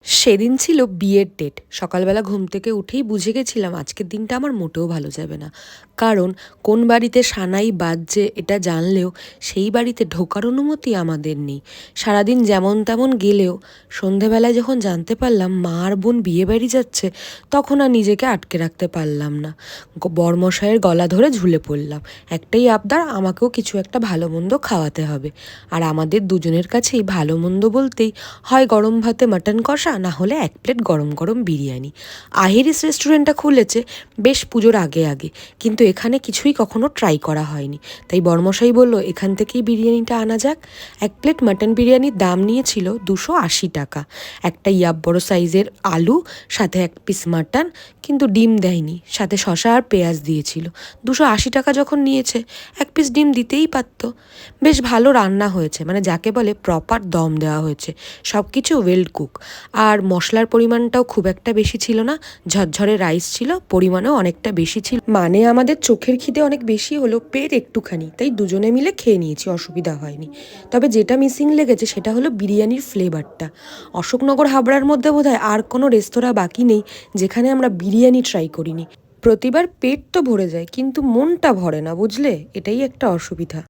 সেদিন ছিল বিয়ের ডেট। সকালবেলা ঘুম থেকে উঠেই বুঝে গেছিলাম আজকের দিনটা আমার মোটেও ভালো যাবে না। কারণ কোন বাড়িতে সানাই বাজছে এটা জানলেও সেই বাড়িতে ঢোকার অনুমতি আমাদের নেই। সারাদিন যেমন তেমন গেলেও সন্ধেবেলায় যখন জানতে পারলাম মা আর বোন বিয়েবাড়ি যাচ্ছে, তখন আর নিজেকে আটকে রাখতে পারলাম না। বরমশাইয়ের গলা ধরে ঝুলে পড়লাম। একটাই আবদার, আমাকেও কিছু একটা ভালো মন্দ খাওয়াতে হবে। আর আমাদের দুজনের কাছেই ভালো মন্দ বলতেই হয় গরম ভাতে মাটন কষা, না হলে এক প্লেট গরম গরম বিরিয়ানি। আহিরিস রেস্টুরেন্টটা খুলেছে বেশ পুজোর আগে আগে, কিন্তু এখানে কিছুই কখনো ট্রাই করা হয়নি। তাই বর্মশাই বলল এখান থেকেই বিরিয়ানিটা আনা যাক। এক প্লেট মাটন বিরিয়ানির দাম নিয়েছিল 280 টাকা। একটা ইয়াব বড় সাইজের আলু, সাথে এক পিস মাটন, কিন্তু ডিম দেয়নি, সাথে শসা আর পেঁয়াজ দিয়েছিল। 280 টাকা যখন নিয়েছে, এক পিস ডিম দিতেই পারতো। বেশ ভালো রান্না হয়েছে, মানে যাকে বলে প্রপার দম দেওয়া হয়েছে, সব কিছু ওয়েল কুক। আর মশলার পরিমাণটাও খুব একটা বেশি ছিল না, ঝরঝরে রাইস ছিল, পরিমাণেও অনেকটা বেশি ছিল। মানে আমাদের চোখের খিদে অনেক বেশি হলো, পেট একটুখানি, তাই দুজনে মিলে খেয়ে নিয়েছি, অসুবিধা হয়নি। তবে যেটা মিসিং লেগেছে সেটা হলো বিরিয়ানির ফ্লেভারটা। অশোকনগর হাবড়ার মধ্যে বোধহয় আর কোনো রেস্তোরাঁ বাকি নেই যেখানে আমরা বিরিয়ানি ট্রাই করিনি। প্রতিবার পেট তো ভরে যায় কিন্তু মনটা ভরে না, বুঝলে? এটাই একটা অসুবিধা।